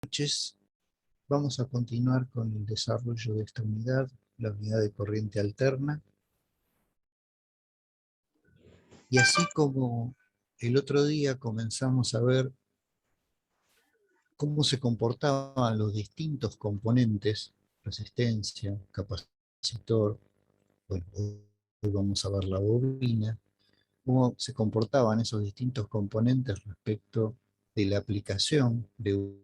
Noches. Vamos a continuar con el desarrollo de esta unidad, la unidad de corriente alterna. Y así como el otro día comenzamos a ver cómo se comportaban los distintos componentes, resistencia, capacitor, bueno, hoy vamos a ver la bobina, cómo se comportaban esos distintos componentes respecto de la aplicación de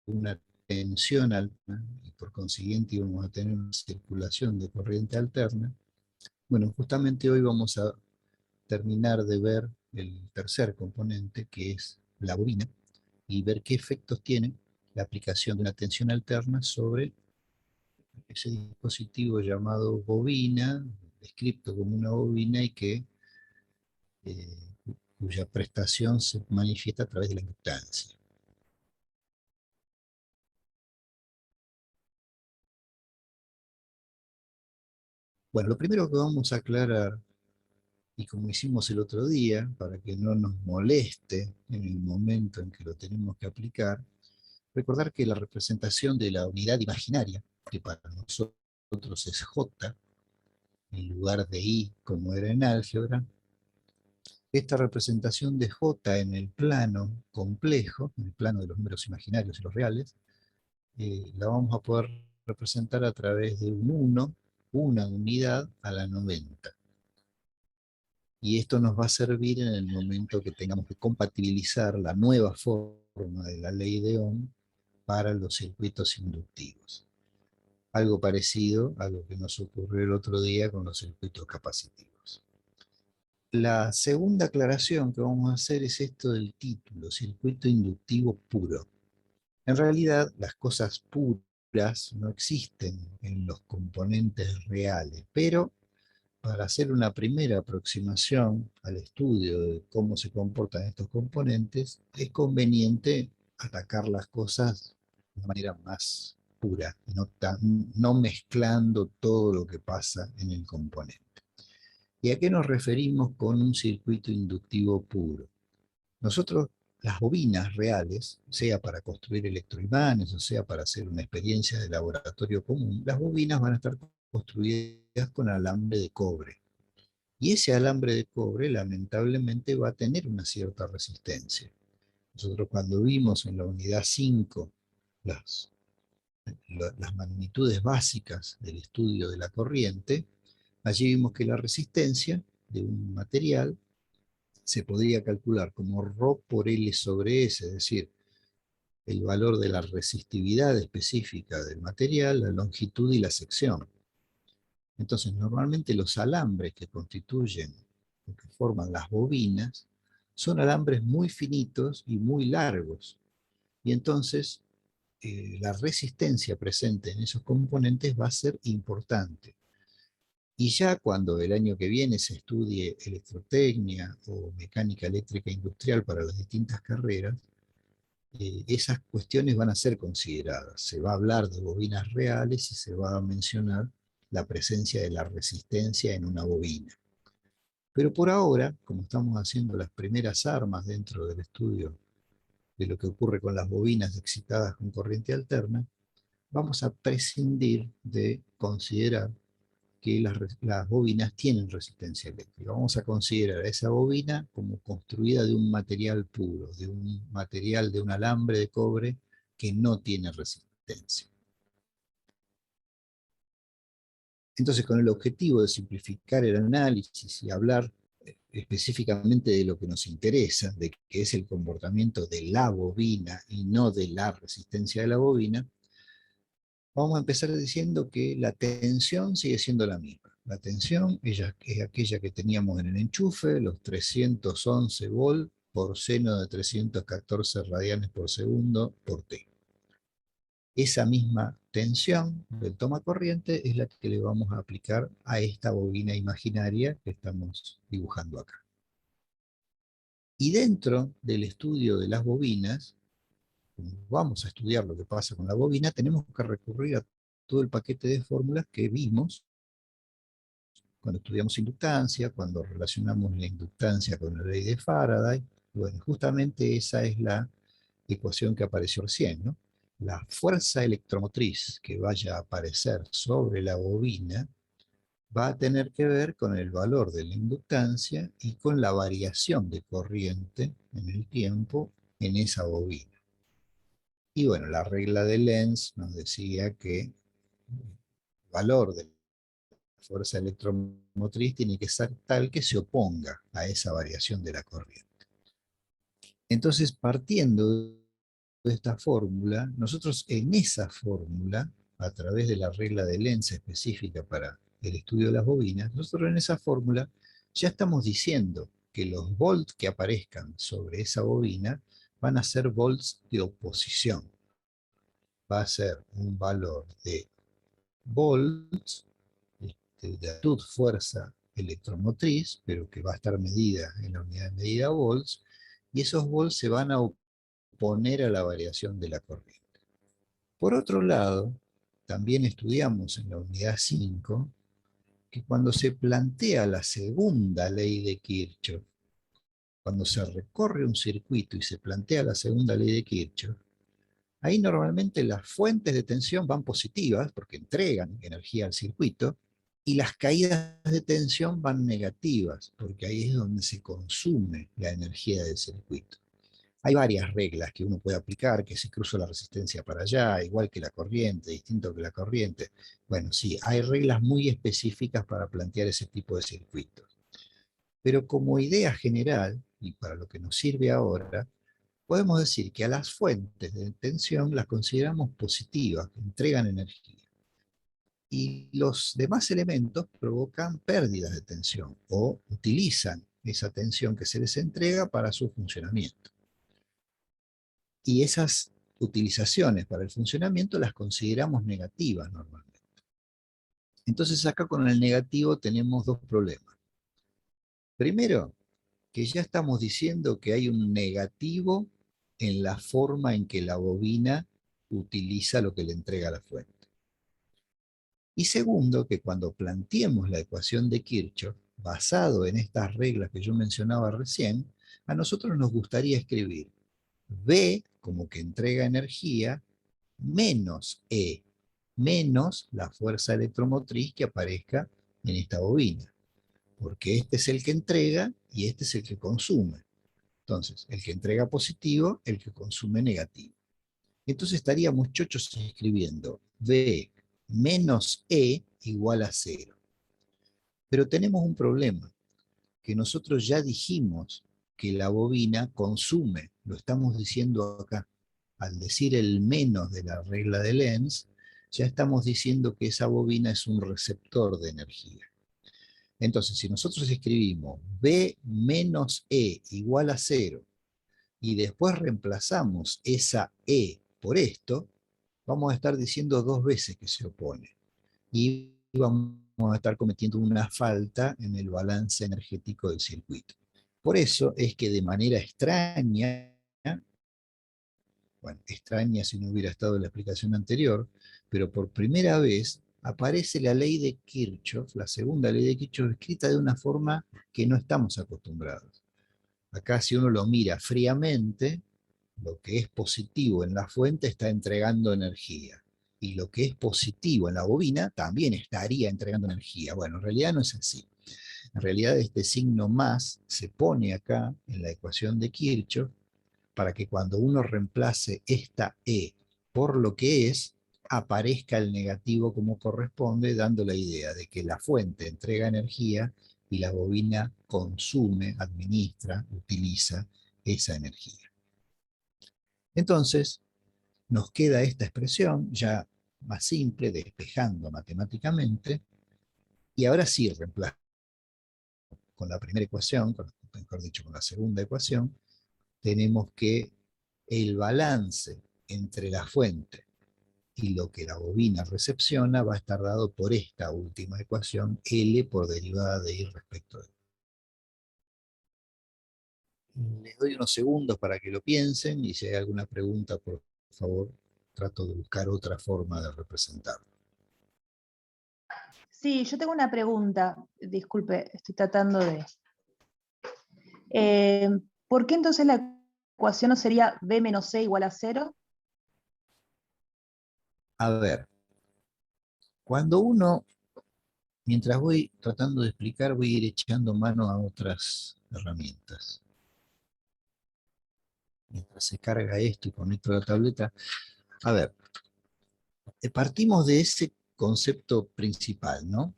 una tensión alta, y por consiguiente íbamos a tener una circulación de corriente alterna. Bueno, justamente hoy vamos a terminar de ver el tercer componente, que es la bobina, y ver qué efectos tiene la aplicación de una tensión alterna sobre ese dispositivo llamado bobina, descrito como una bobina y cuya prestación se manifiesta a través de la inductancia. Bueno, lo primero que vamos a aclarar, y como hicimos el otro día, para que no nos moleste en el momento en que lo tenemos que aplicar, recordar que la representación de la unidad imaginaria, que para nosotros es J, en lugar de I como era en álgebra, esta representación de J en el plano complejo, en el plano de los números imaginarios y los reales, la vamos a poder representar a través de un 1, una unidad a la 90. Y esto nos va a servir en el momento que tengamos que compatibilizar la nueva forma de la ley de Ohm para los circuitos inductivos. Algo parecido a lo que nos ocurrió el otro día con los circuitos capacitivos. La segunda aclaración que vamos a hacer es esto del título, circuito inductivo puro. En realidad, las cosas puras no existen en los componentes reales, pero para hacer una primera aproximación al estudio de cómo se comportan estos componentes, es conveniente atacar las cosas de una manera más pura, no mezclando todo lo que pasa en el componente. ¿Y a qué nos referimos con un circuito inductivo puro? Nosotros, las bobinas reales, sea para construir electroimanes o sea para hacer una experiencia de laboratorio común, las bobinas van a estar construidas con alambre de cobre. Y ese alambre de cobre lamentablemente va a tener una cierta resistencia. Nosotros cuando vimos en la unidad 5 las, las magnitudes básicas del estudio de la corriente, allí vimos que la resistencia de un material se podría calcular como ρ por L sobre S, es decir, el valor de la resistividad específica del material, la longitud y la sección. Entonces, normalmente los alambres que constituyen, que forman las bobinas, son alambres muy finitos y muy largos. Y entonces, la resistencia presente en esos componentes va a ser importante. Y ya cuando el año que viene se estudie electrotecnia o mecánica eléctrica industrial para las distintas carreras, esas cuestiones van a ser consideradas. Se va a hablar de bobinas reales y se va a mencionar la presencia de la resistencia en una bobina. Pero por ahora, como estamos haciendo las primeras armas dentro del estudio de lo que ocurre con las bobinas excitadas con corriente alterna, vamos a prescindir de considerar que las bobinas tienen resistencia eléctrica. Vamos a considerar a esa bobina como construida de un material puro, de un material de un alambre de cobre que no tiene resistencia. Entonces, con el objetivo de simplificar el análisis y hablar específicamente de lo que nos interesa, de que es el comportamiento de la bobina y no de la resistencia de la bobina, vamos a empezar diciendo que la tensión sigue siendo la misma. La tensión es aquella que teníamos en el enchufe, los 311 volt por seno de 314 radianes por segundo por T. Esa misma tensión del toma corriente es la que le vamos a aplicar a esta bobina imaginaria que estamos dibujando acá. Y dentro del estudio de las bobinas, vamos a estudiar lo que pasa con la bobina, tenemos que recurrir a todo el paquete de fórmulas que vimos cuando estudiamos inductancia, cuando relacionamos la inductancia con la ley de Faraday. Bueno, justamente esa es la ecuación que apareció recién, ¿no? la fuerza electromotriz que vaya a aparecer sobre la bobina va a tener que ver con el valor de la inductancia y con la variación de corriente en el tiempo en esa bobina. Y bueno, la regla de Lenz nos decía que el valor de la fuerza electromotriz tiene que ser tal que se oponga a esa variación de la corriente. Entonces, partiendo de esta fórmula, nosotros en esa fórmula, a través de la regla de Lenz específica para el estudio de las bobinas, nosotros en esa fórmula ya estamos diciendo que los volts que aparezcan sobre esa bobina van a ser volts de oposición. Va a ser un valor de volts, de amplitud, fuerza electromotriz, pero que va a estar medida en la unidad de medida volts, y esos volts se van a oponer a la variación de la corriente. Por otro lado, también estudiamos en la unidad 5 que cuando se plantea la segunda ley de Kirchhoff, cuando se recorre un circuito y se plantea la segunda ley de Kirchhoff, ahí normalmente las fuentes de tensión van positivas porque entregan energía al circuito, y las caídas de tensión van negativas porque ahí es donde se consume la energía del circuito. Hay varias reglas que uno puede aplicar, que si cruzo la resistencia para allá, igual que la corriente, distinto que la corriente. Bueno, sí, hay reglas muy específicas para plantear ese tipo de circuitos. Pero como idea general, y para lo que nos sirve ahora, podemos decir que a las fuentes de tensión las consideramos positivas, que entregan energía. Y los demás elementos provocan pérdidas de tensión o utilizan esa tensión que se les entrega para su funcionamiento. Y esas utilizaciones para el funcionamiento las consideramos negativas normalmente. Entonces acá con el negativo tenemos dos problemas. Primero, que ya estamos diciendo que hay un negativo en la forma en que la bobina utiliza lo que le entrega la fuente. Y segundo, que cuando planteemos la ecuación de Kirchhoff, basado en estas reglas que yo mencionaba recién, a nosotros nos gustaría escribir B como que entrega energía, menos E, menos la fuerza electromotriz que aparezca en esta bobina, porque este es el que entrega y este es el que consume. Entonces, el que entrega positivo, el que consume negativo. Entonces estaríamos chochos escribiendo B menos E igual a 0. Pero tenemos un problema, que nosotros ya dijimos que la bobina consume, lo estamos diciendo acá. Al decir el menos de la regla de Lenz, ya estamos diciendo que esa bobina es un receptor de energía. Entonces, si nosotros escribimos B menos E igual a 0 y después reemplazamos esa E por esto, vamos a estar diciendo dos veces que se opone. Y vamos a estar cometiendo una falta en el balance energético del circuito. Por eso es que de manera extraña, bueno, extraña si no hubiera estado en la explicación anterior, pero por primera vez aparece la ley de Kirchhoff, la segunda ley de Kirchhoff, escrita de una forma que no estamos acostumbrados. Acá si uno lo mira fríamente, lo que es positivo en la fuente está entregando energía. Y lo que es positivo en la bobina también estaría entregando energía. Bueno, en realidad no es así. En realidad este signo más se pone acá en la ecuación de Kirchhoff para que cuando uno reemplace esta E por lo que es, aparezca el negativo como corresponde, dando la idea de que la fuente entrega energía y la bobina consume, administra, utiliza esa energía. Entonces, nos queda esta expresión ya más simple, despejando matemáticamente, y ahora sí reemplazo con la primera ecuación, mejor dicho, con la segunda ecuación, tenemos que el balance entre la fuente y lo que la bobina recepciona va a estar dado por esta última ecuación, L por derivada de I respecto de. Les doy unos segundos para que lo piensen y si hay alguna pregunta, por favor, trato de buscar otra forma de representarlo. Sí, yo tengo una pregunta. Disculpe, estoy tratando de... ¿Por qué entonces la ecuación no sería B menos C igual a 0? A ver, cuando uno, mientras voy tratando de explicar, voy a ir echando mano a otras herramientas. Mientras se carga esto y conecto la tableta. A ver, partimos de ese concepto principal, ¿no?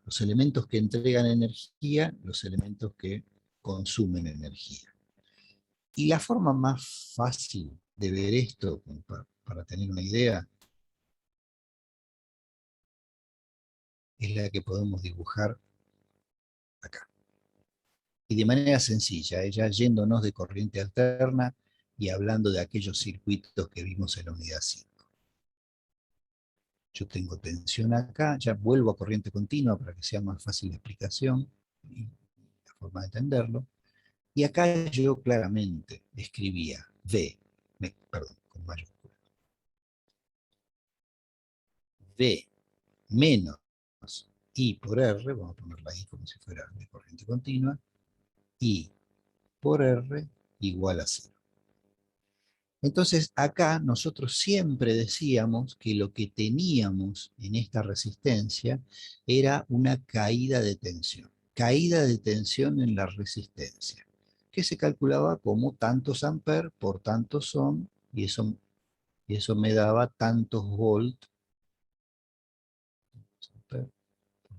Los elementos que entregan energía, los elementos que consumen energía. Y la forma más fácil de ver esto, para tener una idea, es la que podemos dibujar acá. Y de manera sencilla, ya yéndonos de corriente alterna y hablando de aquellos circuitos que vimos en la unidad 5. Yo tengo tensión acá, ya vuelvo a corriente continua para que sea más fácil la explicación y la forma de entenderlo. Y acá yo claramente escribía perdón, con mayúsculas, V menos I por R, vamos a ponerla ahí como si fuera de corriente continua, I por R igual a 0. Entonces acá nosotros siempre decíamos que lo que teníamos en esta resistencia era una caída de tensión en la resistencia, que se calculaba como tantos amperes por tantos ohm, y eso me daba tantos volt, por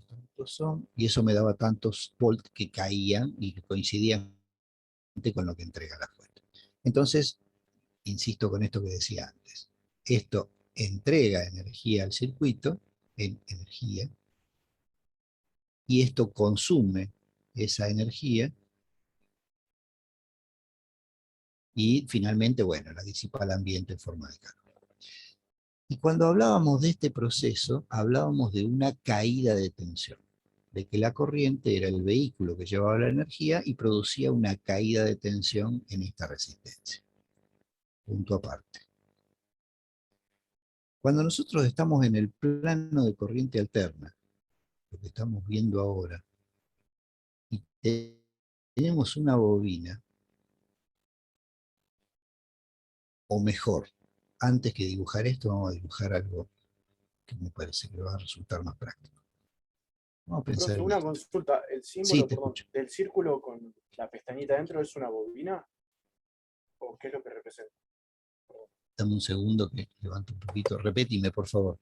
tantos ohm, y eso me daba tantos volt que caían y que coincidían con lo que entrega la fuente. Entonces, insisto con esto que decía antes, esto entrega energía al circuito, en energía, y esto consume esa energía, y finalmente, bueno, la disipa al ambiente en forma de calor. Y cuando hablábamos de este proceso, hablábamos de una caída de tensión, de que la corriente era el vehículo que llevaba la energía y producía una caída de tensión en esta resistencia. Punto aparte. Cuando nosotros estamos en el plano de corriente alterna, lo que estamos viendo ahora, y tenemos una bobina, o mejor, antes que dibujar esto, vamos a dibujar algo que me parece que va a resultar más práctico. Vamos a pensar Profe, en una esto. consulta. ¿El Sí, símbolo, te perdón, escucho. del círculo con la pestañita dentro es una bobina? ¿O qué es lo que representa? Perdón. Dame un segundo que levanto un poquito. Repetime, por favor.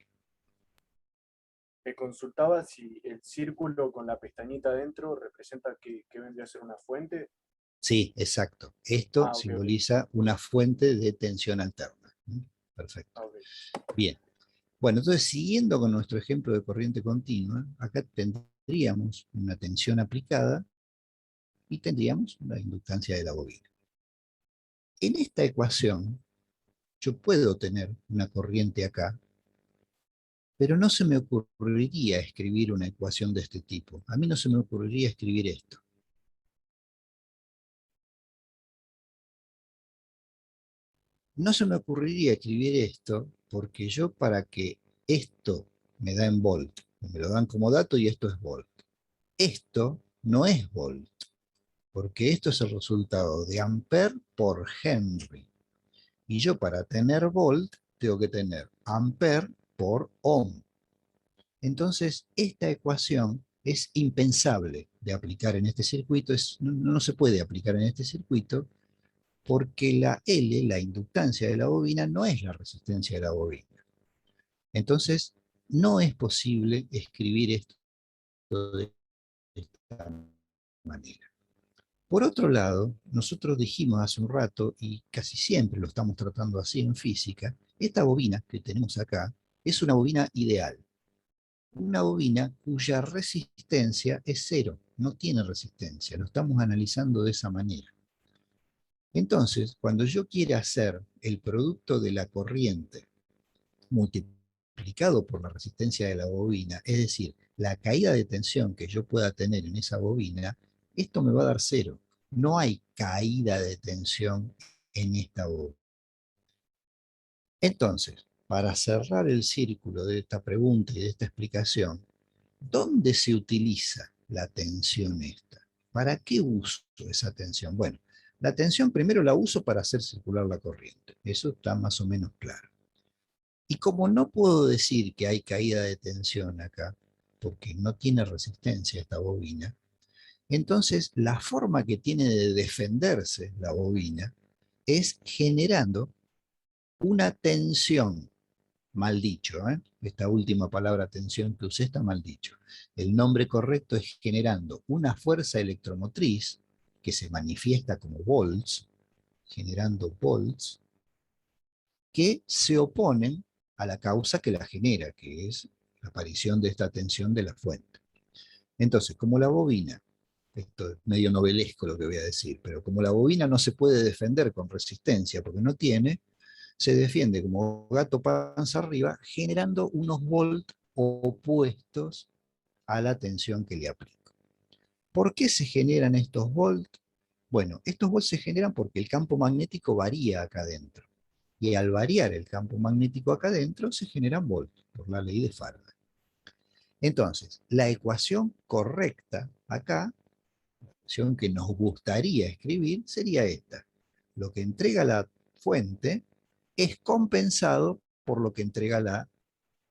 Me consultaba si el círculo con la pestañita dentro representa que vendría a ser una fuente. Sí, exacto. Esto Ah, ok, ok. simboliza una fuente de tensión alterna. Perfecto. Ah, ok. Bien. Bueno, entonces, siguiendo con nuestro ejemplo de corriente continua, acá tendríamos una tensión aplicada y tendríamos la inductancia de la bobina. En esta ecuación, yo puedo tener una corriente acá, pero no se me ocurriría escribir una ecuación de este tipo. A mí no se me ocurriría escribir esto. No se me ocurriría escribir esto porque yo, para que esto me da en volt, me lo dan como dato y esto es volt. Esto no es volt, porque esto es el resultado de ampere por Henry. Y yo, para tener volt tengo que tener ampere por ohm. Entonces, esta ecuación es impensable de aplicar en este circuito, no se puede aplicar en este circuito porque la L, la inductancia de la bobina, no es la resistencia de la bobina. Entonces, no es posible escribir esto de esta manera. Por otro lado, nosotros dijimos hace un rato, y casi siempre lo estamos tratando así en física, esta bobina que tenemos acá es una bobina ideal. Una bobina cuya resistencia es cero, no tiene resistencia, lo estamos analizando de esa manera. Entonces, cuando yo quiera hacer el producto de la corriente multiplicado por la resistencia de la bobina, es decir, la caída de tensión que yo pueda tener en esa bobina, esto me va a dar cero. No hay caída de tensión en esta bobina. Entonces, para cerrar el círculo de esta pregunta y de esta explicación, ¿dónde se utiliza la tensión esta? ¿Para qué uso esa tensión? Bueno, la tensión primero la uso para hacer circular la corriente. Eso está más o menos claro. Y como no puedo decir que hay caída de tensión acá, porque no tiene resistencia esta bobina, entonces la forma que tiene de defenderse la bobina es generando una tensión, mal dicho, ¿eh? Esta última palabra tensión que usé está mal dicho. El nombre correcto es generando una fuerza electromotriz que se manifiesta como volts, generando volts, que se oponen a la causa que la genera, que es la aparición de esta tensión de la fuente. Entonces, como la bobina, esto es medio novelesco lo que voy a decir, pero como la bobina no se puede defender con resistencia porque no tiene, se defiende como gato panza arriba, generando unos volts opuestos a la tensión que le aplico. ¿Por qué se generan estos volts? Bueno, estos volts se generan porque el campo magnético varía acá adentro. Y al variar el campo magnético acá adentro, se generan volts, por la ley de Faraday. Entonces, la ecuación correcta acá, la ecuación que nos gustaría escribir, sería esta. Lo que entrega la fuente es compensado por lo que entrega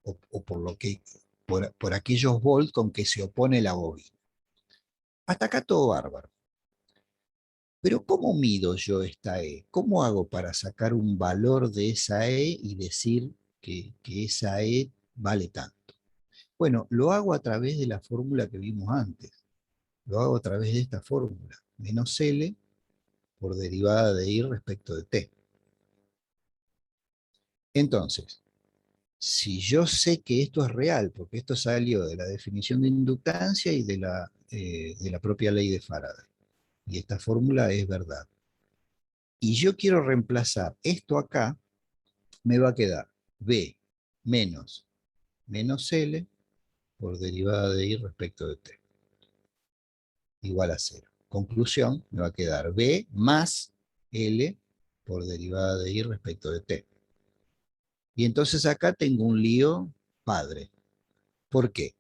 o por lo que, por aquellos volts con que se opone la bobina. Hasta acá todo bárbaro. Pero ¿cómo mido yo esta E? ¿Cómo hago para sacar un valor de esa E y decir que esa E vale tanto? Bueno, lo hago a través de la fórmula que vimos antes. Lo hago a través de esta fórmula. Menos L por derivada de I respecto de T. Entonces, si yo sé que esto es real, porque esto salió de la definición de inductancia y de la propia ley de Faraday, y esta fórmula es verdad, y yo quiero reemplazar esto acá, me va a quedar B menos L por derivada de I respecto de T, igual a 0. Conclusión, me va a quedar B más L por derivada de I respecto de T. Y entonces acá tengo un lío padre. ¿Por qué?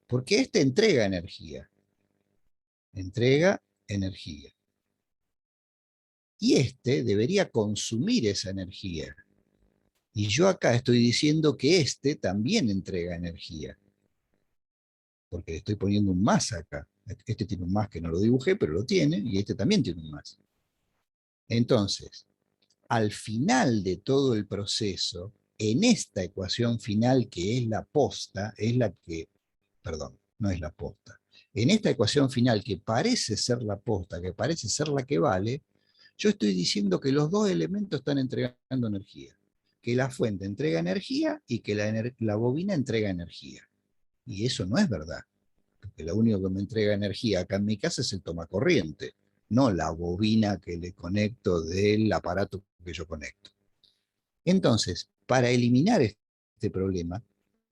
Porque este entrega energía. Entrega energía. Y este debería consumir esa energía. Y yo acá estoy diciendo que este también entrega energía. Porque le estoy poniendo un más acá. Este tiene un más que no lo dibujé, pero lo tiene, y este también tiene un más. Entonces, al final de todo el proceso, en esta ecuación final que es la posta, es la que, perdón, no es la posta, en esta ecuación final que parece ser la posta, que parece ser la que vale, yo estoy diciendo que los dos elementos están entregando energía, que la fuente entrega energía y que la bobina entrega energía. Y eso no es verdad, porque lo único que me entrega energía acá en mi casa es el tomacorriente, no la bobina que le conecto del aparato que yo conecto. Entonces, para eliminar este problema,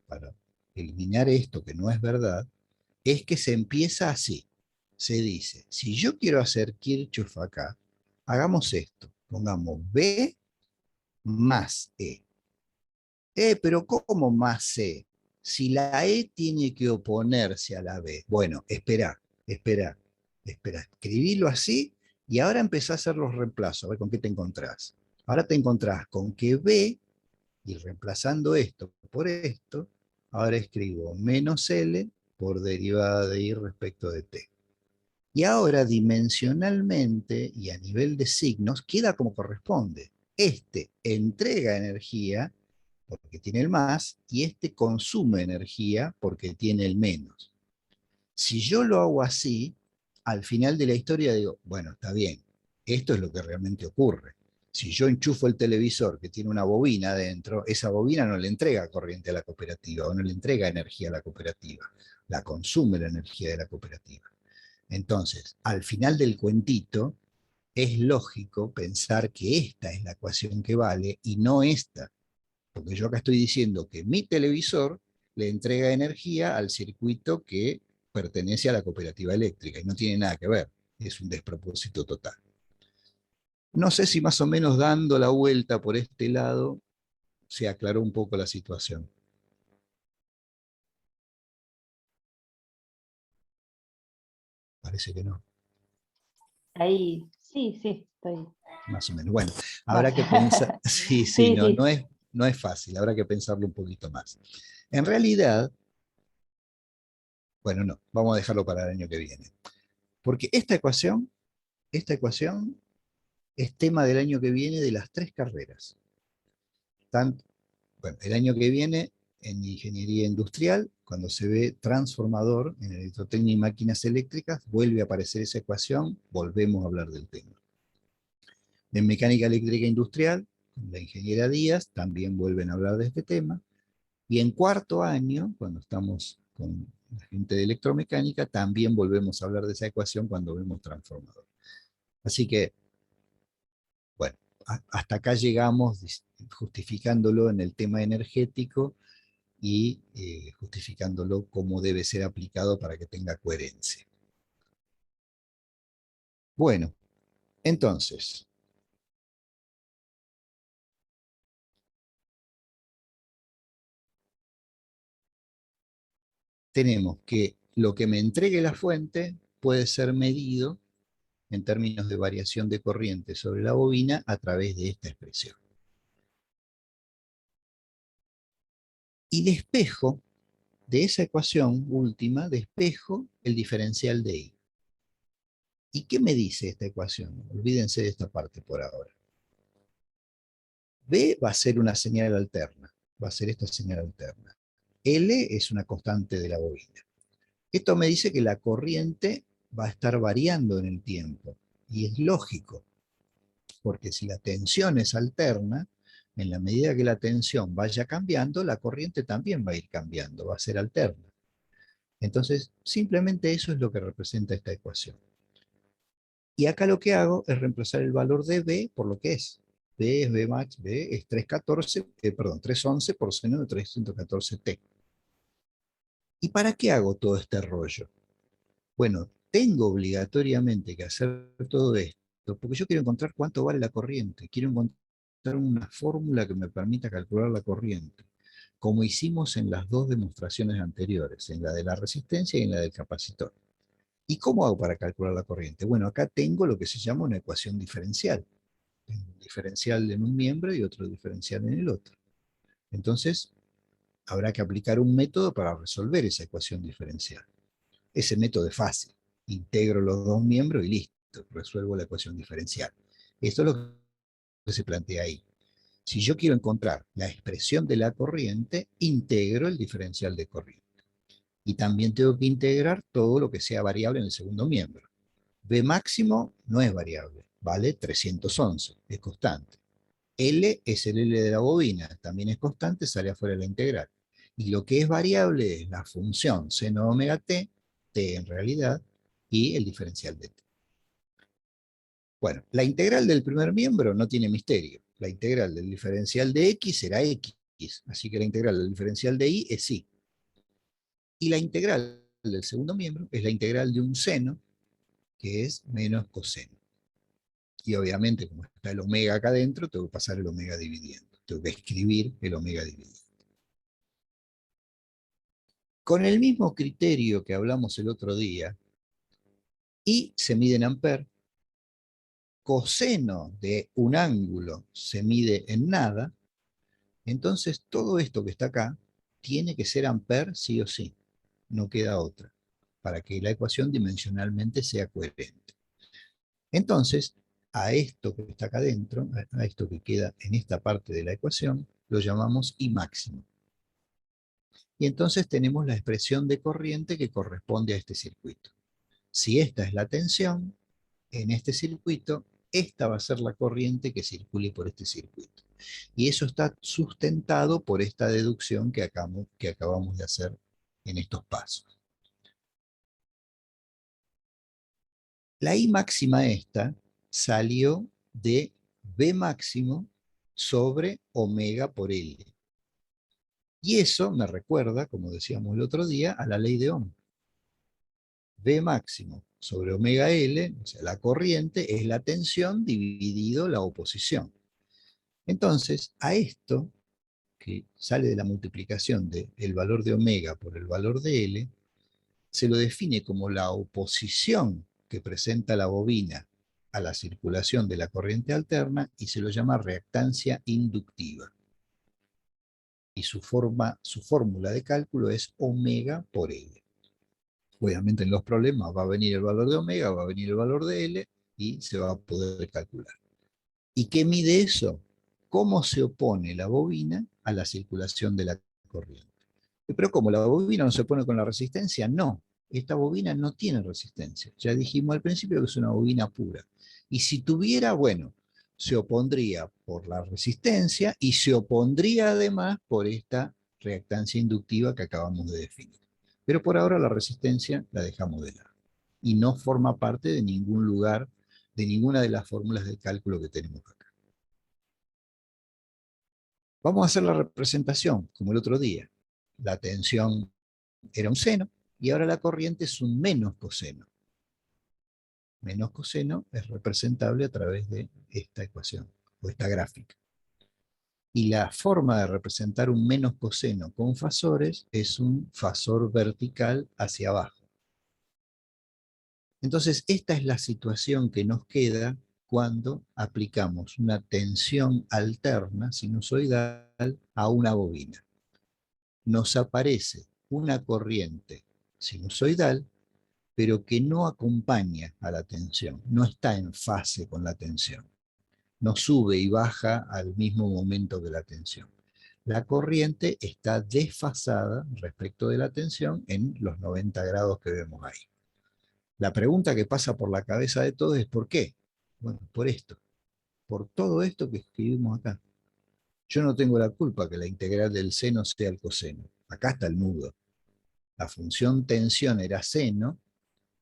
para eliminar esto que no es verdad, es que se empieza así. Se dice, si yo quiero hacer Kirchhoff acá, hagamos esto. Pongamos B más E. Pero ¿cómo más E? Si la E tiene que oponerse a la B. Bueno, espera. Escribilo así y ahora empezá a hacer los reemplazos. A ver con qué te encontrás. Ahora te encontrás con que B, y reemplazando esto por esto, ahora escribo menos L por derivada de I respecto de T. Y ahora dimensionalmente y a nivel de signos queda como corresponde. Este entrega energía porque tiene el más y este consume energía porque tiene el menos. Si yo lo hago así, al final de la historia digo, bueno, está bien, esto es lo que realmente ocurre. Si yo enchufo el televisor que tiene una bobina adentro, esa bobina no le entrega corriente a la cooperativa o no le entrega energía a la cooperativa, la consume la energía de la cooperativa. Entonces, al final del cuentito, es lógico pensar que esta es la ecuación que vale y no esta, porque yo acá estoy diciendo que mi televisor le entrega energía al circuito que pertenece a la cooperativa eléctrica y no tiene nada que ver, es un despropósito total. No sé si más o menos dando la vuelta por este lado se aclaró un poco la situación. Parece que no, Ahí, sí, sí, estoy. más o menos. Bueno, Va. habrá que pensar, sí, Sí, no, sí. no es no es fácil, habrá que pensarlo un poquito más. En realidad, bueno, no, vamos a dejarlo para el año que viene. Porque esta ecuación es tema del año que viene de las 3 carreras. Bueno, el año que viene, en ingeniería industrial, cuando se ve transformador en electrotecnia y máquinas eléctricas, vuelve a aparecer esa ecuación, volvemos a hablar del tema. En mecánica eléctrica industrial, con la ingeniera Díaz, también vuelven a hablar de este tema. Y en cuarto año, cuando estamos con la gente de electromecánica, también volvemos a hablar de esa ecuación cuando vemos transformador. Así que, bueno, hasta acá llegamos justificándolo en el tema energético y justificándolo cómo debe ser aplicado para que tenga coherencia. Bueno, entonces, tenemos que lo que me entregue la fuente puede ser medido en términos de variación de corriente sobre la bobina a través de esta expresión. Y despejo de esa ecuación última, despejo el diferencial de I. ¿Y qué me dice esta ecuación? Olvídense de esta parte por ahora. B va a ser una señal alterna, va a ser esta señal alterna. L es una constante de la bobina. Esto me dice que la corriente va a estar variando en el tiempo, y es lógico, porque si la tensión es alterna, en la medida que la tensión vaya cambiando, la corriente también va a ir cambiando, va a ser alterna. Entonces, simplemente eso es lo que representa esta ecuación. Y acá lo que hago es reemplazar el valor de B por lo que es. B es B max, B es 311 por seno de 314T. ¿Y para qué hago todo este rollo? Bueno, tengo obligatoriamente que hacer todo esto porque yo quiero encontrar cuánto vale la corriente. Quiero encontrar una fórmula que me permita calcular la corriente, como hicimos en las 2 demostraciones anteriores, en la de la resistencia y en la del capacitor. ¿Y cómo hago para calcular la corriente? Bueno, acá tengo lo que se llama una ecuación diferencial. Tengo un diferencial en un miembro y otro diferencial en el otro. Entonces, habrá que aplicar un método para resolver esa ecuación diferencial. Ese método es fácil. Integro los 2 miembros y listo, resuelvo la ecuación diferencial. Esto es lo que se plantea ahí. Si yo quiero encontrar la expresión de la corriente, integro el diferencial de corriente. Y también tengo que integrar todo lo que sea variable en el segundo miembro. B máximo no es variable, vale 311, es constante. L es el L de la bobina, también es constante, sale afuera de la integral. Y lo que es variable es la función seno omega t, t en realidad, y el diferencial de t. Bueno, la integral del primer miembro no tiene misterio. La integral del diferencial de x será x, así que la integral del diferencial de y es y. Y la integral del segundo miembro es la integral de un seno, que es menos coseno. Y obviamente, como está el omega acá adentro, tengo que pasar el omega dividiendo. Tengo que escribir el omega dividiendo. Con el mismo criterio que hablamos el otro día, y se mide en amperes, coseno de un ángulo se mide en nada, entonces todo esto que está acá tiene que ser amperes sí o sí. No queda otra, para que la ecuación dimensionalmente sea coherente. Entonces, a esto que está acá adentro, a esto que queda en esta parte de la ecuación, lo llamamos I máximo. Y entonces tenemos la expresión de corriente que corresponde a este circuito. Si esta es la tensión, en este circuito, esta va a ser la corriente que circule por este circuito. Y eso está sustentado por esta deducción que acabamos de hacer en estos pasos. La I máxima esta salió de B máximo sobre omega por L. Y eso me recuerda, como decíamos el otro día, a la ley de Ohm. B máximo sobre omega L, o sea, la corriente, es la tensión dividido la oposición. Entonces, a esto, que sale de la multiplicación del valor de omega por el valor de L, se lo define como la oposición que presenta la bobina a la circulación de la corriente alterna y se lo llama reactancia inductiva. y su fórmula de cálculo es omega por L. Obviamente en los problemas va a venir el valor de omega, va a venir el valor de L y se va a poder calcular. ¿Y qué mide eso? ¿Cómo se opone la bobina a la circulación de la corriente? Pero ¿cómo? ¿La bobina no se opone con la resistencia? No, esta bobina no tiene resistencia. Ya dijimos al principio que es una bobina pura. Y si tuviera, bueno, se opondría por la resistencia y se opondría además por esta reactancia inductiva que acabamos de definir. Pero por ahora la resistencia la dejamos de lado. Y no forma parte de ningún lugar, de ninguna de las fórmulas de cálculo que tenemos acá. Vamos a hacer la representación, como el otro día. La tensión era un seno, y ahora la corriente es un menos coseno. Menos coseno es representable a través de esta ecuación, o esta gráfica. Y la forma de representar un menos coseno con fasores es un fasor vertical hacia abajo. Entonces, esta es la situación que nos queda cuando aplicamos una tensión alterna sinusoidal a una bobina. Nos aparece una corriente sinusoidal, pero que no acompaña a la tensión, no está en fase con la tensión, no sube y baja al mismo momento que la tensión. La corriente está desfasada respecto de la tensión en los 90 grados que vemos ahí. La pregunta que pasa por la cabeza de todos es ¿por qué? Bueno, por esto, por todo esto que escribimos acá. Yo no tengo la culpa que la integral del seno sea el coseno. Acá está el nudo. La función tensión era seno,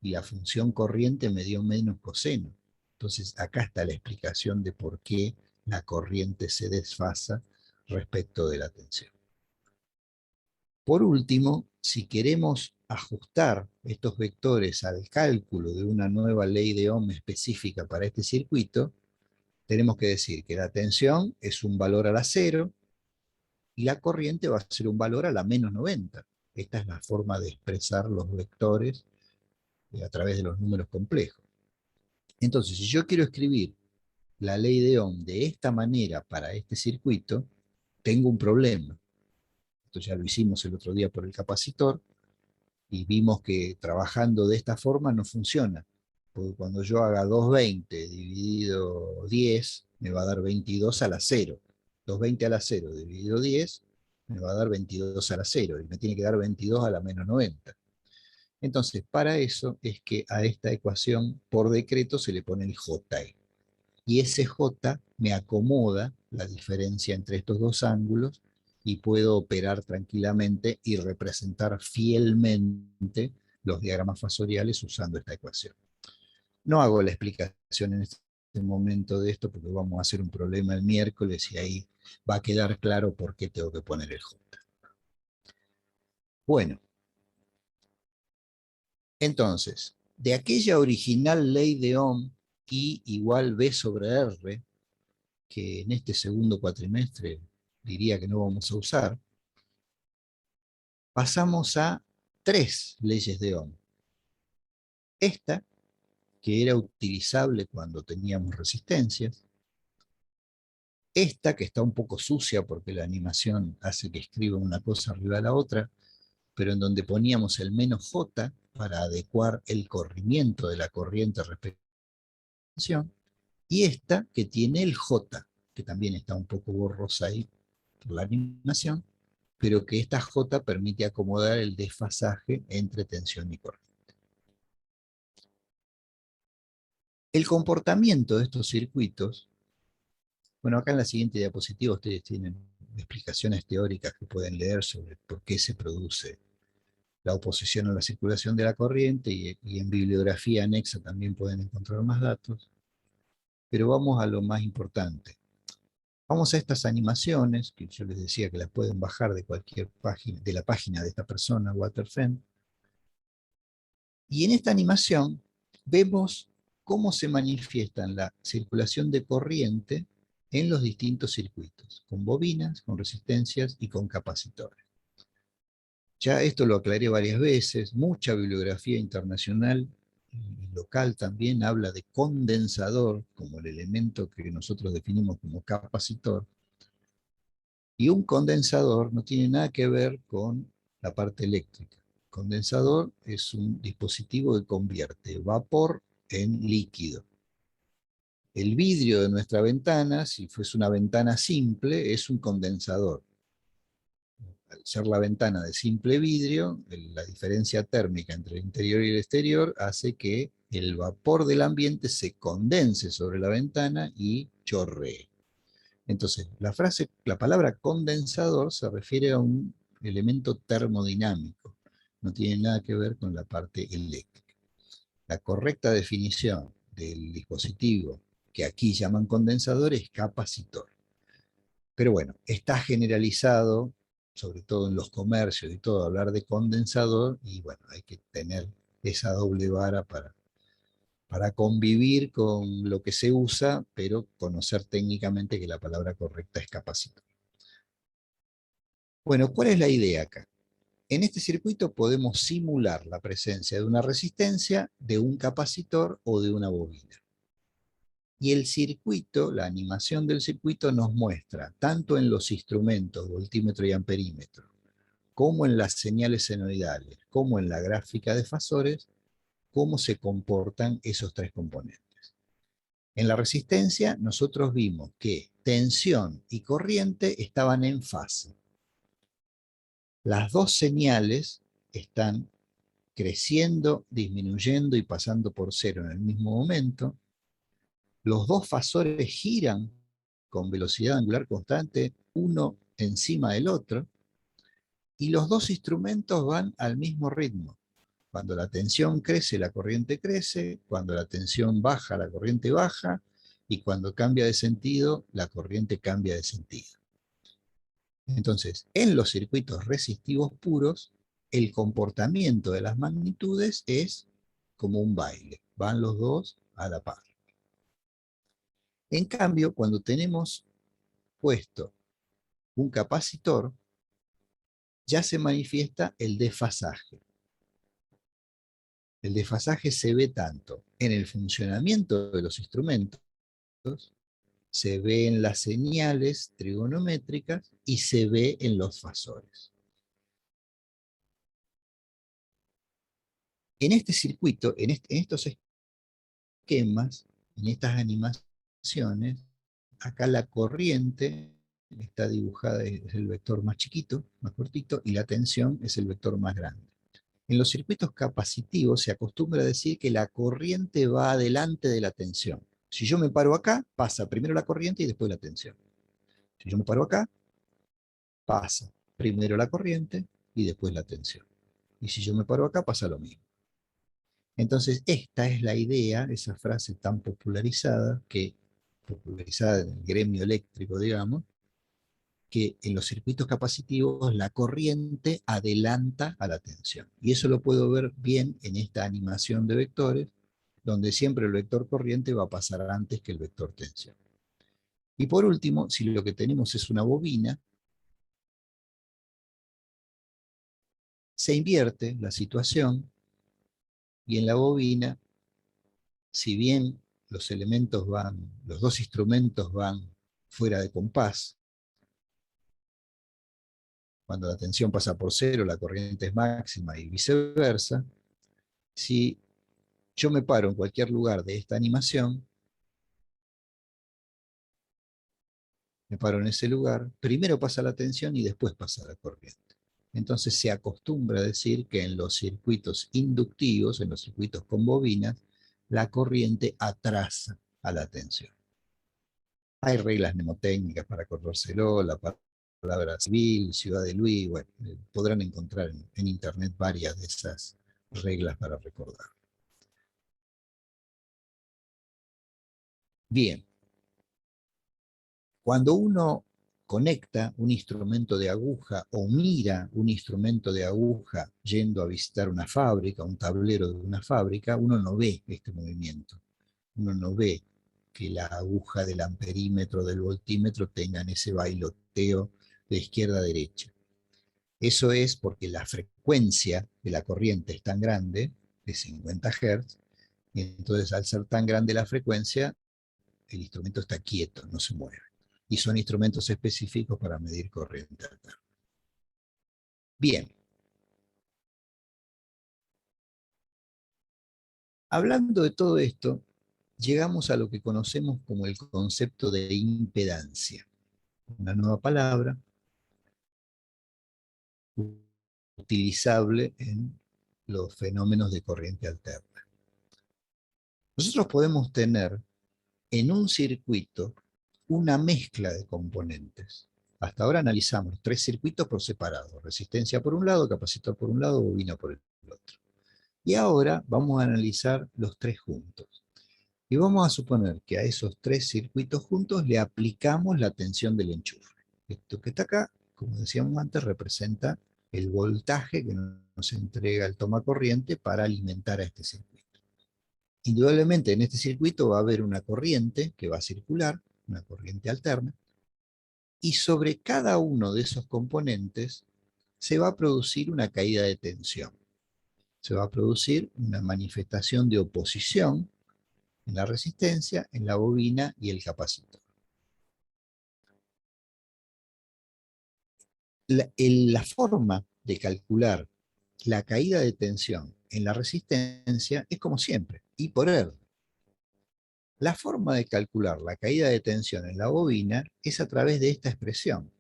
y la función corriente me dio menos coseno. Entonces acá está la explicación de por qué la corriente se desfasa respecto de la tensión. Por último, si queremos ajustar estos vectores al cálculo de una nueva ley de Ohm específica para este circuito, tenemos que decir que la tensión es un valor a la 0 y la corriente va a ser un valor a la menos 90. Esta es la forma de expresar los vectores a través de los números complejos. Entonces, si yo quiero escribir la ley de Ohm de esta manera para este circuito, tengo un problema. Esto ya lo hicimos el otro día por el capacitor y vimos que trabajando de esta forma no funciona. Porque cuando yo haga 220 dividido 10, me va a dar 22 a la 0. 220 a la 0 dividido 10, me va a dar 22 a la 0. Y me tiene que dar 22 a la menos 90. Entonces, para eso es que a esta ecuación por decreto se le pone el JE. Y ese J me acomoda la diferencia entre estos dos ángulos y puedo operar tranquilamente y representar fielmente los diagramas fasoriales usando esta ecuación. No hago la explicación en este momento de esto porque vamos a hacer un problema el miércoles y ahí va a quedar claro por qué tengo que poner el J. Bueno, entonces, de aquella original ley de Ohm, I igual B sobre R, que en este segundo cuatrimestre diría que no vamos a usar, pasamos a 3 leyes de Ohm. Esta, que era utilizable cuando teníamos resistencias. Esta, que está un poco sucia porque la animación hace que escriba una cosa arriba de la otra, pero en donde poníamos el menos J para adecuar el corrimiento de la corriente respecto a la tensión. Y esta, que tiene el J, que también está un poco borrosa ahí por la animación, pero que esta J permite acomodar el desfasaje entre tensión y corriente. El comportamiento de estos circuitos, bueno, acá en la siguiente diapositiva ustedes tienen explicaciones teóricas que pueden leer sobre por qué se produce la oposición a la circulación de la corriente y en bibliografía anexa también pueden encontrar más datos, pero vamos a lo más importante. Vamos a estas animaciones, que yo les decía que las pueden bajar de cualquier página, de la página de esta persona, Walter Fenn. Y en esta animación vemos cómo se manifiesta la circulación de corriente en los distintos circuitos, con bobinas, con resistencias y con capacitores. Ya esto lo aclaré varias veces, mucha bibliografía internacional y local también habla de condensador como el elemento que nosotros definimos como capacitor. Y un condensador no tiene nada que ver con la parte eléctrica. El condensador es un dispositivo que convierte vapor en líquido. El vidrio de nuestra ventana, si fuese una ventana simple, es un condensador. Al ser la ventana de simple vidrio, la diferencia térmica entre el interior y el exterior hace que el vapor del ambiente se condense sobre la ventana y chorree. Entonces, la palabra condensador se refiere a un elemento termodinámico, no tiene nada que ver con la parte eléctrica. La correcta definición del dispositivo que aquí llaman condensador es capacitor. Pero bueno, está generalizado, sobre todo en los comercios y todo, hablar de condensador, y bueno, hay que tener esa doble vara para convivir con lo que se usa, pero conocer técnicamente que la palabra correcta es capacitor. Bueno, ¿cuál es la idea acá? En este circuito podemos simular la presencia de una resistencia, de un capacitor o de una bobina. Y el circuito, la animación del circuito nos muestra, tanto en los instrumentos, voltímetro y amperímetro, como en las señales senoidales, como en la gráfica de fasores, cómo se comportan esos tres componentes. En la resistencia nosotros vimos que tensión y corriente estaban en fase. Las dos señales están creciendo, disminuyendo y pasando por cero en el mismo momento. Los dos fasores giran con velocidad angular constante, uno encima del otro, y los dos instrumentos van al mismo ritmo. Cuando la tensión crece, la corriente crece; cuando la tensión baja, la corriente baja; y cuando cambia de sentido, la corriente cambia de sentido. Entonces, en los circuitos resistivos puros, el comportamiento de las magnitudes es como un baile, van los dos a la par. En cambio, cuando tenemos puesto un capacitor, ya se manifiesta el desfasaje. El desfasaje se ve tanto en el funcionamiento de los instrumentos, se ve en las señales trigonométricas y se ve en los fasores. En este circuito, en estos esquemas, en estas animaciones, acá la corriente está dibujada, es el vector más chiquito, más cortito, y la tensión es el vector más grande. En los circuitos capacitivos se acostumbra a decir que la corriente va adelante de la tensión. Si yo me paro acá, pasa primero la corriente y después la tensión. Si yo me paro acá, pasa primero la corriente y después la tensión. Y si yo me paro acá, pasa lo mismo. Entonces, esta es la idea, esa frase tan popularizada en el gremio eléctrico, digamos, que en los circuitos capacitivos la corriente adelanta a la tensión. Y eso lo puedo ver bien en esta animación de vectores, donde siempre el vector corriente va a pasar antes que el vector tensión. Y por último, si lo que tenemos es una bobina, se invierte la situación, y en la bobina, si bien los dos instrumentos van fuera de compás, cuando la tensión pasa por cero, la corriente es máxima y viceversa. Si yo me paro en cualquier lugar de esta animación, me paro en ese lugar, primero pasa la tensión y después pasa la corriente. Entonces se acostumbra a decir que en los circuitos inductivos, en los circuitos con bobinas, la corriente atrasa a la tensión. Hay reglas mnemotécnicas para acordárselo, la palabra civil, Ciudad de Luis, bueno, podrán encontrar en internet varias de esas reglas para recordar. Bien, cuando uno conecta un instrumento de aguja o mira un instrumento de aguja yendo a visitar una fábrica, un tablero de una fábrica, uno no ve este movimiento. Uno no ve que la aguja del amperímetro, del voltímetro tengan ese bailoteo de izquierda a derecha. Eso es porque la frecuencia de la corriente es tan grande, de 50 Hz, y entonces al ser tan grande la frecuencia, el instrumento está quieto, no se mueve. y son instrumentos específicos para medir corriente alterna. Bien. Hablando de todo esto, llegamos a lo que conocemos como el concepto de impedancia. Una nueva palabra utilizable en los fenómenos de corriente alterna. Nosotros podemos tener en un circuito una mezcla de componentes. Hasta ahora analizamos 3 circuitos por separado: resistencia por un lado, capacitor por un lado, bobina por el otro. Y ahora vamos a analizar los 3 juntos. Y vamos a suponer que a esos 3 circuitos juntos le aplicamos la tensión del enchufe. Esto que está acá, como decíamos antes, representa el voltaje que nos entrega el tomacorriente para alimentar a este circuito. Indudablemente en este circuito va a haber una corriente que va a circular, una corriente alterna, y sobre cada uno de esos componentes se va a producir una caída de tensión. Se va a producir una manifestación de oposición en la resistencia, en la bobina y el capacitor. La forma de calcular la caída de tensión en la resistencia es como siempre, I por R. La forma de calcular la caída de tensión en la bobina es a través de esta expresión.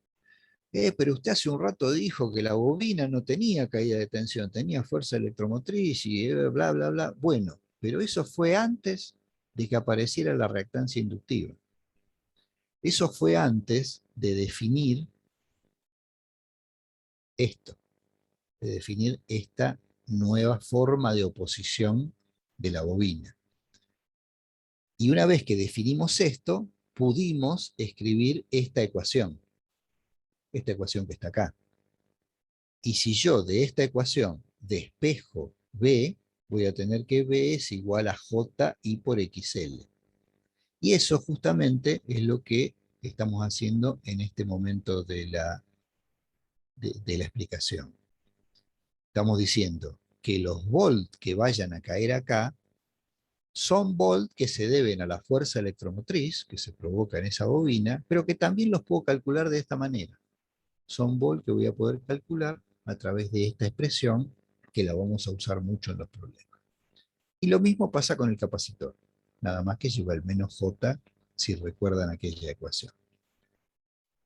Pero usted hace un rato dijo que la bobina no tenía caída de tensión, tenía fuerza electromotriz y bla, bla, bla. Bueno, pero eso fue antes de que apareciera la reactancia inductiva. Eso fue antes de definir esto, de definir esta nueva forma de oposición de la bobina. Y una vez que definimos esto, pudimos escribir esta ecuación que está acá. Y si yo de esta ecuación despejo B, voy a tener que B es igual a JI por XL. Y eso justamente es lo que estamos haciendo en este momento de la explicación. Estamos diciendo que los volts que vayan a caer acá son volts que se deben a la fuerza electromotriz que se provoca en esa bobina, pero que también los puedo calcular de esta manera. Son volts que voy a poder calcular a través de esta expresión, que la vamos a usar mucho en los problemas. Y lo mismo pasa con el capacitor, nada más que lleva el menos J, si recuerdan aquella ecuación.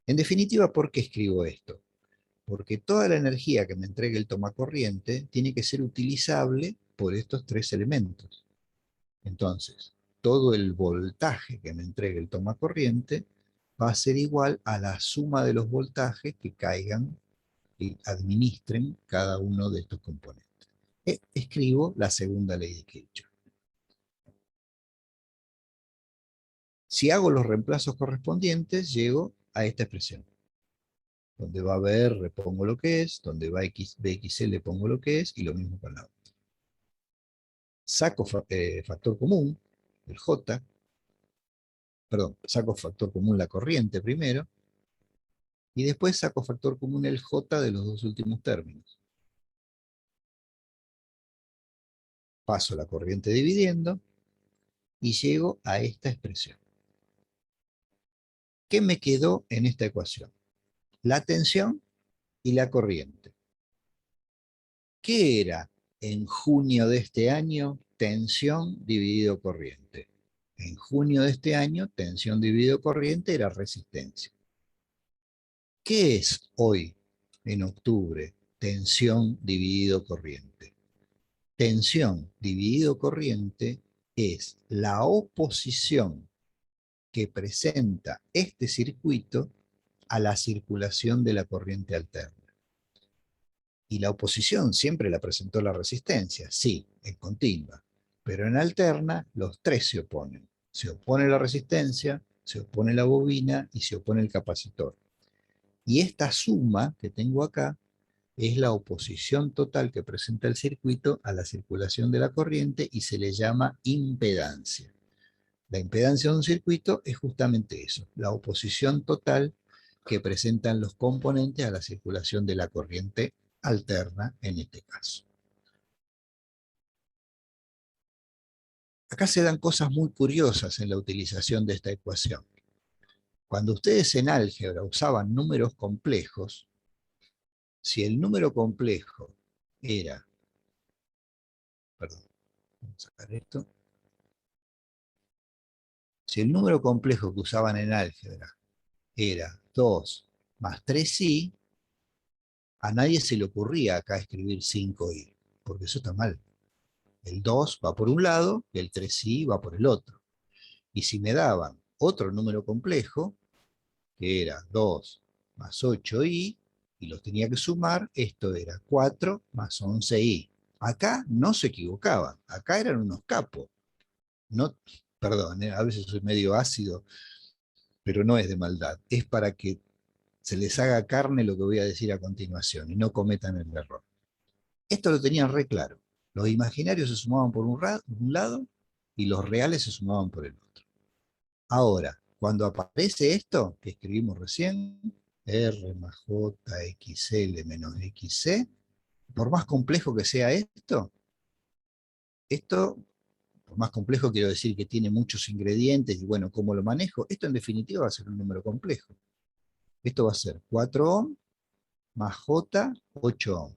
En definitiva, ¿por qué escribo esto? Porque toda la energía que me entregue el tomacorriente tiene que ser utilizable por estos 3 elementos. Entonces, todo el voltaje que me entregue el tomacorriente va a ser igual a la suma de los voltajes que caigan y administren cada uno de estos componentes. Escribo la segunda ley de Kirchhoff. Si hago los reemplazos correspondientes, llego a esta expresión. Donde va B R pongo lo que es, donde va BXL pongo lo que es, y lo mismo con la otra. Saco factor común, el J, perdón, saco factor común la corriente primero, y después saco factor común el J de los 2 últimos términos. Paso la corriente dividiendo, y llego a esta expresión. ¿Qué me quedó en esta ecuación? La tensión y la corriente. ¿Qué era en junio de este año tensión dividido corriente? En junio de este año, tensión dividido corriente era resistencia. ¿Qué es hoy, en octubre, tensión dividido corriente? Tensión dividido corriente es la oposición que presenta este circuito a la circulación de la corriente alterna. Y la oposición siempre la presentó la resistencia, sí, en continua, pero en alterna los 3 se oponen. Se opone la resistencia, se opone la bobina y se opone el capacitor. Y esta suma que tengo acá es la oposición total que presenta el circuito a la circulación de la corriente y se le llama impedancia. La impedancia de un circuito es justamente eso, la oposición total que presentan los componentes a la circulación de la corriente alterna en este caso. Acá se dan cosas muy curiosas en la utilización de esta ecuación. Cuando ustedes en álgebra usaban números complejos, si el número complejo era, perdón, vamos a sacar esto, si el número complejo que usaban en álgebra era 2 más 3i, a nadie se le ocurría acá escribir 5i, porque eso está mal. El 2 va por un lado y el 3i va por el otro. Y si me daban otro número complejo, que era 2 más 8i, y los tenía que sumar, esto era 4 más 11i. Acá no se equivocaban, acá eran unos capos. No, perdón, a veces soy medio ácido, pero no es de maldad, es para que se les haga carne lo que voy a decir a continuación y no cometan el error. Esto lo tenían re claro. Los imaginarios se sumaban por un lado y los reales se sumaban por el otro. Ahora, cuando aparece esto que escribimos recién, R más JXL menos XC, por más complejo que sea esto, por más complejo quiero decir que tiene muchos ingredientes y bueno, ¿cómo lo manejo? Esto en definitiva va a ser un número complejo. Esto va a ser 4 ohm más J, 8 ohm.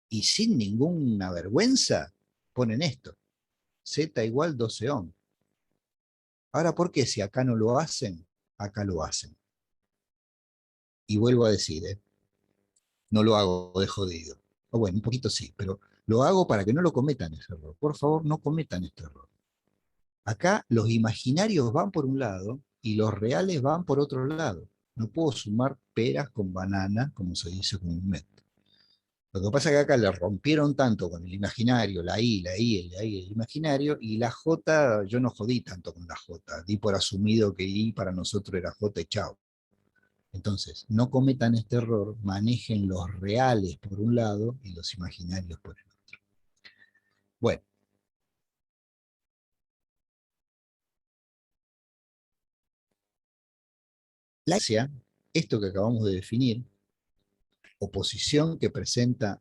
Y sin ninguna vergüenza ponen esto, Z igual 12 ohm. Ahora, ¿por qué si acá no lo hacen, acá lo hacen? Y vuelvo a decir, no lo hago de jodido. O bueno, un poquito sí, pero lo hago para que no lo cometan ese error. Por favor, no cometan este error. Acá los imaginarios van por un lado y los reales van por otro lado. No puedo sumar peras con bananas, como se dice comúnmente. Lo que pasa es que acá le rompieron tanto con el imaginario, el imaginario, y la J, yo no jodí tanto con la J, di por asumido que I para nosotros era J y chao. Entonces, no cometan este error, manejen los reales por un lado y los imaginarios por el otro. Bueno, la inercia, esto que acabamos de definir, oposición que presenta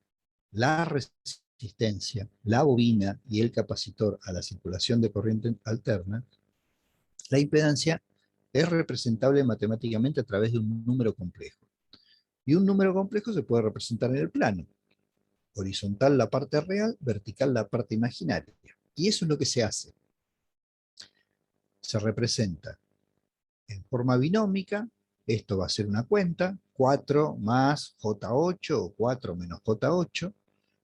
la resistencia, la bobina y el capacitor a la circulación de corriente alterna, la impedancia es representable matemáticamente a través de un número complejo. Y un número complejo se puede representar en el plano. Horizontal la parte real, vertical la parte imaginaria. Y eso es lo que se hace. Se representa en forma binómica, esto va a ser una cuenta, 4 más J8 o 4 menos J8,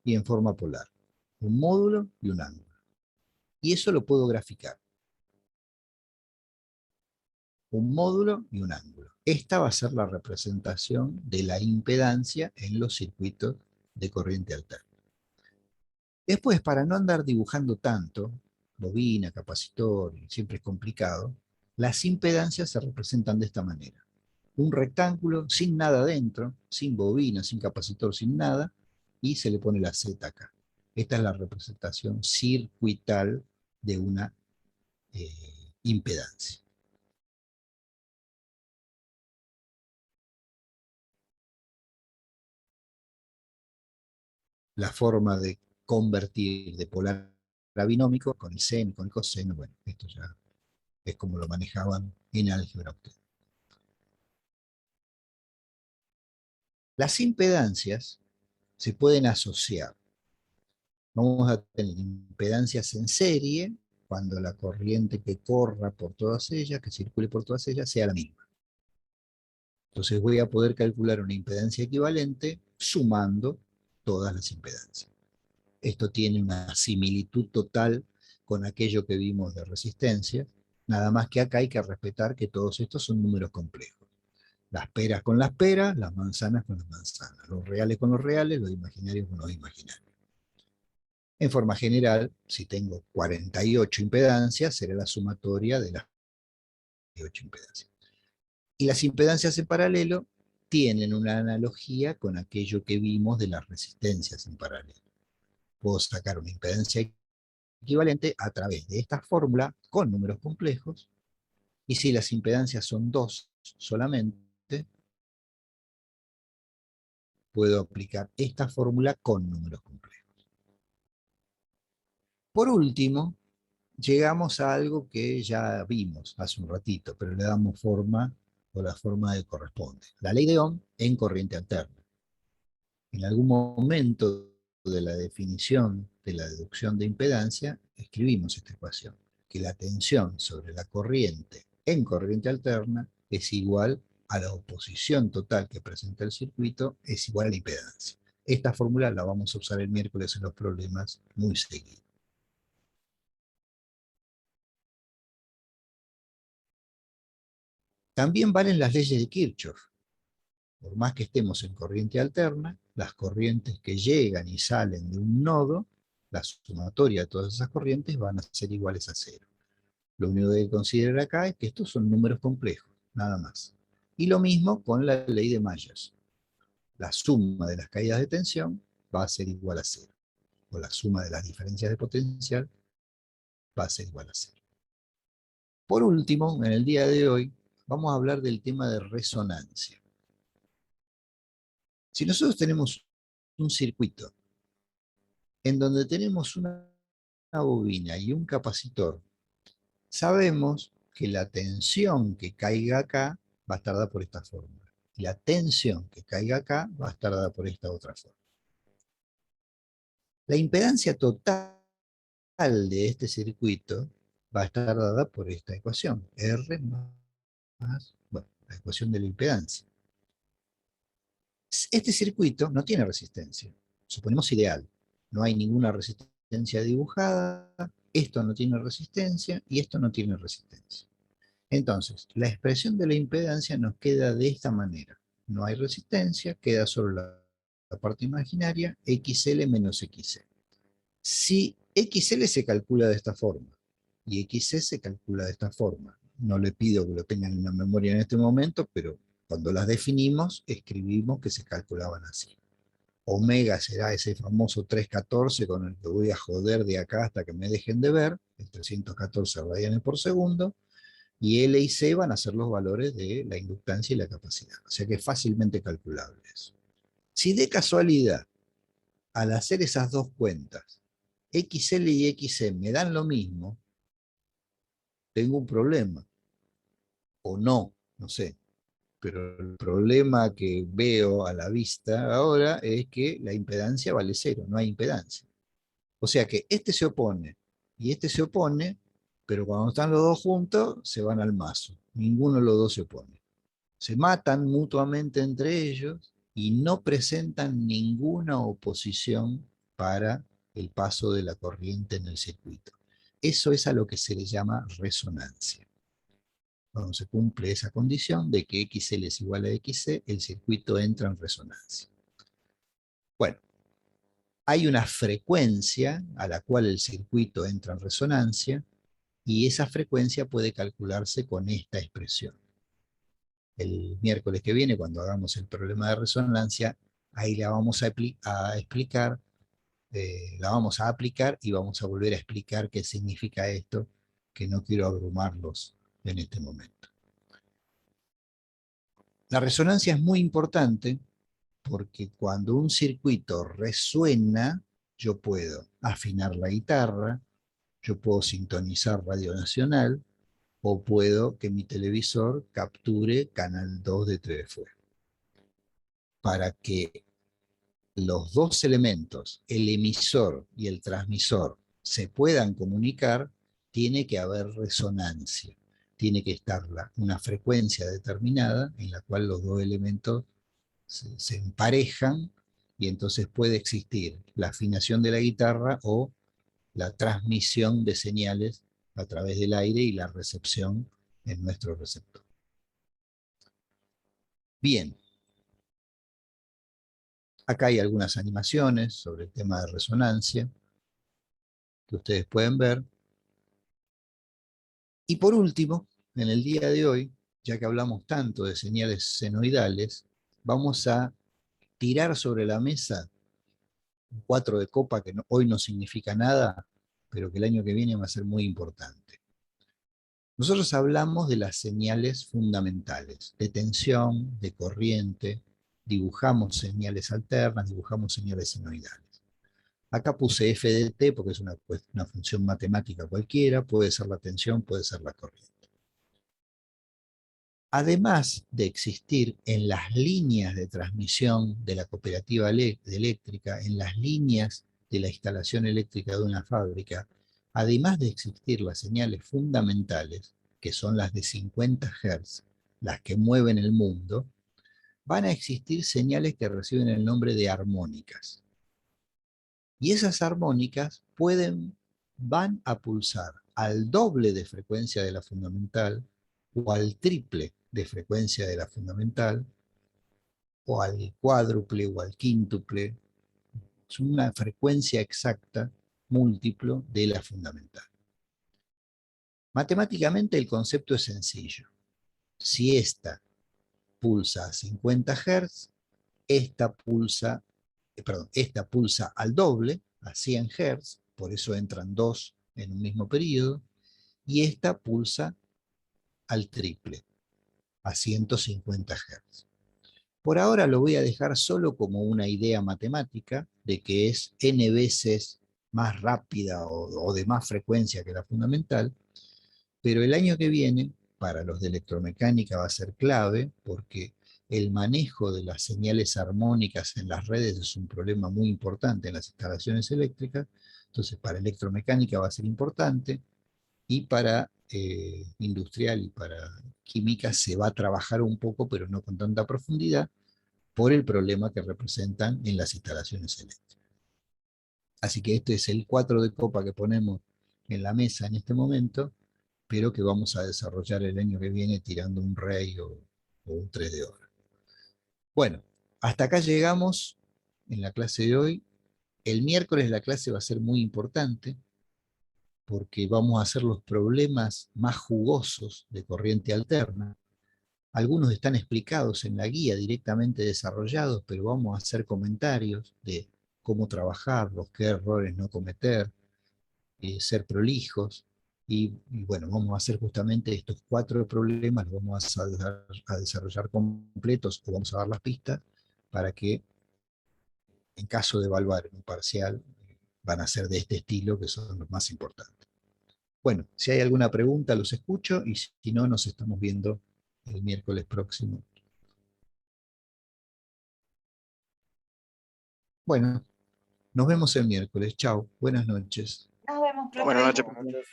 y en forma polar, un módulo y un ángulo. Y eso lo puedo graficar. Un módulo y un ángulo. Esta va a ser la representación de la impedancia en los circuitos de corriente alterna. Después, para no andar dibujando tanto, bobina, capacitor, siempre es complicado, las impedancias se representan de esta manera. Un rectángulo sin nada dentro, sin bobina, sin capacitor, sin nada, y se le pone la Z acá. Esta es la representación circuital de una impedancia. La forma de convertir de polar a binómico con el seno, con el coseno, bueno, esto ya es como lo manejaban en álgebra ustedes. Las impedancias se pueden asociar. Vamos a tener impedancias en serie, cuando la corriente que corra por todas ellas, que circule por todas ellas, sea la misma. Entonces voy a poder calcular una impedancia equivalente sumando todas las impedancias. Esto tiene una similitud total con aquello que vimos de resistencia, nada más que acá hay que respetar que todos estos son números complejos. Las peras con las peras, las manzanas con las manzanas, los reales con los reales, los imaginarios con los imaginarios. En forma general, si tengo 48 impedancias, será la sumatoria de las 48 impedancias. Y las impedancias en paralelo tienen una analogía con aquello que vimos de las resistencias en paralelo. Puedo sacar una impedancia equivalente a través de esta fórmula con números complejos, y si las impedancias son dos solamente, puedo aplicar esta fórmula con números complejos. Por último, llegamos a algo que ya vimos hace un ratito, pero le damos forma o la forma que corresponde. La ley de Ohm en corriente alterna. En algún momento de la definición de la deducción de impedancia, escribimos esta ecuación, que la tensión sobre la corriente en corriente alterna es igual a la oposición total que presenta el circuito, es igual a la impedancia. Esta fórmula la vamos a usar el miércoles en los problemas muy seguido. También valen las leyes de Kirchhoff. Por más que estemos en corriente alterna, las corrientes que llegan y salen de un nodo, la sumatoria de todas esas corrientes van a ser iguales a cero. Lo único que hay que considerar acá es que estos son números complejos, nada más. Y lo mismo con la ley de Myers. La suma de las caídas de tensión va a ser igual a cero. O la suma de las diferencias de potencial va a ser igual a cero. Por último, en el día de hoy, vamos a hablar del tema de resonancia. Si nosotros tenemos un circuito en donde tenemos una bobina y un capacitor, sabemos que la tensión que caiga acá va a estar dada por esta fórmula. Y la tensión que caiga acá va a estar dada por esta otra fórmula. La impedancia total de este circuito va a estar dada por esta ecuación. R más, bueno, la ecuación de la impedancia. Este circuito no tiene resistencia. Suponemos ideal. No hay ninguna resistencia dibujada, esto no tiene resistencia y esto no tiene resistencia. Entonces, la expresión de la impedancia nos queda de esta manera. No hay resistencia, queda solo la parte imaginaria, XL menos XC. Si XL se calcula de esta forma y XC se calcula de esta forma, no le pido que lo tengan en la memoria en este momento, pero cuando las definimos, escribimos que se calculaban así. Omega será ese famoso 314 con el que voy a joder de acá hasta que me dejen de ver, el 314 radianes por segundo, y L y C van a ser los valores de la inductancia y la capacidad. O sea que es fácilmente calculable eso. Si de casualidad, al hacer esas dos cuentas, XL y XC me dan lo mismo, tengo un problema. O no, no sé. Pero el problema que veo a la vista ahora es que la impedancia vale cero, no hay impedancia. O sea que este se opone y este se opone, pero cuando están los dos juntos se van al mazo. Ninguno de los dos se opone. Se matan mutuamente entre ellos y no presentan ninguna oposición para el paso de la corriente en el circuito. Eso es a lo que se le llama resonancia. Cuando se cumple esa condición de que XL es igual a XC, el circuito entra en resonancia. Bueno, hay una frecuencia a la cual el circuito entra en resonancia y esa frecuencia puede calcularse con esta expresión. El miércoles que viene, cuando hagamos el problema de resonancia, ahí la vamos a explicar, la vamos a aplicar y vamos a volver a explicar qué significa esto, que no quiero abrumarlos en este momento. La resonancia es muy importante porque cuando un circuito resuena, yo puedo afinar la guitarra, yo puedo sintonizar Radio Nacional, o puedo que mi televisor capture Canal 2 de Telefuego. Para que los dos elementos, el emisor y el transmisor, se puedan comunicar, tiene que haber resonancia. Tiene que estar una frecuencia determinada en la cual los dos elementos se emparejan y entonces puede existir la afinación de la guitarra o la transmisión de señales a través del aire y la recepción en nuestro receptor. Bien, acá hay algunas animaciones sobre el tema de resonancia que ustedes pueden ver. Y por último, en el día de hoy, ya que hablamos tanto de señales senoidales, vamos a tirar sobre la mesa un 4 de copa que hoy no significa nada, pero que el año que viene va a ser muy importante. Nosotros hablamos de las señales fundamentales, de tensión, de corriente, dibujamos señales alternas, dibujamos señales senoidales. Acá puse f de t porque es una función matemática cualquiera, puede ser la tensión, puede ser la corriente. Además de existir en las líneas de transmisión de la cooperativa eléctrica, en las líneas de la instalación eléctrica de una fábrica, además de existir las señales fundamentales, que son las de 50 Hz, las que mueven el mundo, van a existir señales que reciben el nombre de armónicas. Y esas armónicas van a pulsar al doble de frecuencia de la fundamental o al triple de frecuencia de la fundamental o al cuádruple o al quíntuple. Es una frecuencia exacta múltiplo de la fundamental. Matemáticamente el concepto es sencillo. Si esta pulsa a 50 Hz, esta pulsa al doble, a 100 Hz, por eso entran dos en un mismo periodo, y esta pulsa al triple, a 150 Hz. Por ahora lo voy a dejar solo como una idea matemática de que es n veces más rápida o de más frecuencia que la fundamental, pero el año que viene, para los de electromecánica va a ser clave, porque el manejo de las señales armónicas en las redes es un problema muy importante en las instalaciones eléctricas, entonces para electromecánica va a ser importante, y para industrial y para química se va a trabajar un poco, pero no con tanta profundidad, por el problema que representan en las instalaciones eléctricas. Así que este es el 4 de copa que ponemos en la mesa en este momento, pero que vamos a desarrollar el año que viene tirando un rey o un 3 de oro. Bueno, hasta acá llegamos en la clase de hoy. El miércoles la clase va a ser muy importante porque vamos a hacer los problemas más jugosos de corriente alterna. Algunos están explicados en la guía directamente desarrollados, pero vamos a hacer comentarios de cómo trabajarlos, qué errores no cometer, ser prolijos. Y bueno, vamos a hacer justamente estos 4 problemas, los vamos a desarrollar completos o vamos a dar las pistas para que en caso de evaluar en un parcial van a ser de este estilo que son los más importantes. Bueno, si hay alguna pregunta los escucho y si no nos estamos viendo el miércoles próximo. Bueno, nos vemos el miércoles. Chao, buenas noches. Nos vemos, profe. Buenas noches. Buenas noches.